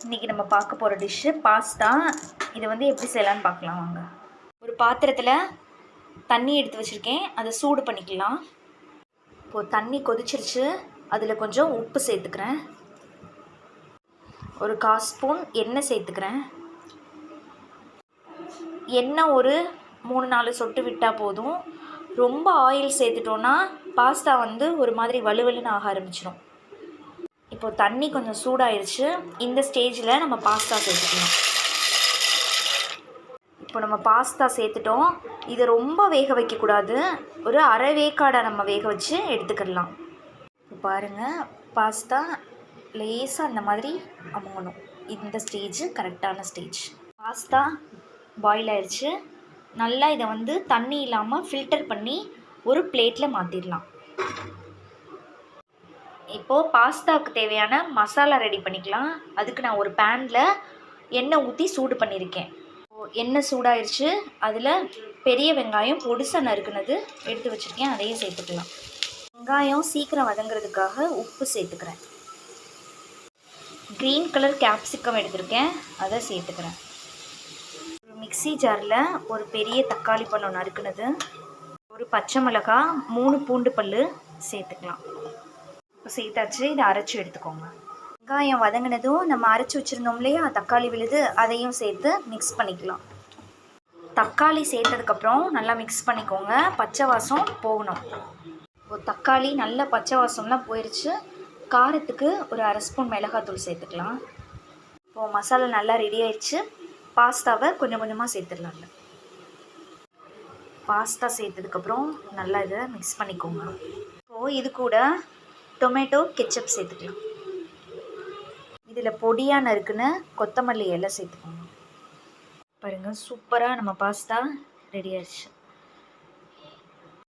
இன்றைக்கி நம்ம பார்க்க போகிற டிஷ்ஷு பாஸ்தா. இதை வந்து எப்படி செய்யலான்னு பார்க்கலாம் வாங்க. ஒரு பாத்திரத்தில் தண்ணி எடுத்து வச்சுருக்கேன், அதை சூடு பண்ணிக்கலாம். இப்போது தண்ணி கொதிச்சிருச்சு, அதில் கொஞ்சம் உப்பு சேர்த்துக்கிறேன். ஒரு 1/4 ஸ்பூன் எண்ணெய் சேர்த்துக்கிறேன். எண்ணெய் ஒரு 3-4 சொட்டு விட்டால் போதும். ரொம்ப ஆயில் சேர்த்துட்டோன்னா பாஸ்தா வந்து ஒரு மாதிரி வலுவலுன்னு ஆக ஆரம்பிச்சிடும். இப்போது தண்ணி கொஞ்சம் சூடாயிருச்சு. இந்த ஸ்டேஜில் நம்ம பாஸ்தா சேர்த்துக்கலாம். இப்போ நம்ம பாஸ்தா சேர்த்துட்டோம். இதை ரொம்ப வேக வைக்கக்கூடாது, ஒரு அரை வேக்காடை நம்ம வேக வச்சு எடுத்துக்கிடலாம். இப்போ பாருங்கள், பாஸ்தா லேசாக அந்த மாதிரி அமுங்கணும். இந்த ஸ்டேஜ் கரெக்டான ஸ்டேஜ். பாஸ்தா பாயில் ஆயிடுச்சு. நல்லா இதை வந்து தண்ணி இல்லாமல் ஃபில்டர் பண்ணி ஒரு பிளேட்டில் மாற்றிடலாம். இப்போது பாஸ்தாவுக்கு தேவையான மசாலா ரெடி பண்ணிக்கலாம். அதுக்கு நான் ஒரு பேனில் எண்ணெய் ஊற்றி சூடு பண்ணியிருக்கேன். எண்ணெய் சூடாயிருச்சு. அதில் பெரிய வெங்காயம் பொடிசாக நறுக்குனது எடுத்து வச்சுருக்கேன், அதையும் சேர்த்துக்கலாம். வெங்காயம் சீக்கிரம் வதங்கிறதுக்காக உப்பு சேர்த்துக்கிறேன். க்ரீன் கலர் கேப்சிகம் எடுத்திருக்கேன், அதை சேர்த்துக்கிறேன். ஒரு மிக்ஸி ஜாரில் ஒரு பெரிய தக்காளி பழம் நறுக்குனது, ஒரு பச்சை மிளகாய், 3 பூண்டு பல் சேர்த்துக்கலாம். இப்போ சேர்த்தாச்சு. இதை அரைச்சி எடுத்துக்கோங்க. வெங்காயம் வதங்கினதும் நம்ம அரைச்சி வச்சுருந்தோம் இல்லையா, தக்காளி விழுது, அதையும் சேர்த்து மிக்ஸ் பண்ணிக்கலாம். தக்காளி சேர்த்ததுக்கப்புறம் நல்லா மிக்ஸ் பண்ணிக்கோங்க, பச்சை வாசம் போகணும். ஒரு தக்காளி நல்ல பச்சை வாசம்லாம் போயிடுச்சு. காரத்துக்கு ஒரு 1/2 ஸ்பூன் மிளகாத்தூள் சேர்த்துக்கலாம். இப்போது மசாலா நல்லா ரெடி ஆயிடுச்சு. பாஸ்தாவை கொஞ்சம் கொஞ்சமாக சேர்த்துடலாம்ல. பாஸ்தா சேர்த்ததுக்கப்புறம் நல்லா இதை மிக்ஸ் பண்ணிக்கோங்க. இப்போது இது கூட டொமேட்டோ கெச்சப் சேர்த்துக்கலாம். இதில் பொடியாக நறுக்குன்னு கொத்தமல்லி இலை சேர்த்துக்கோங்க. பாருங்கள், சூப்பராக நம்ம பாஸ்தா ரெடி ஆயிடுச்சு.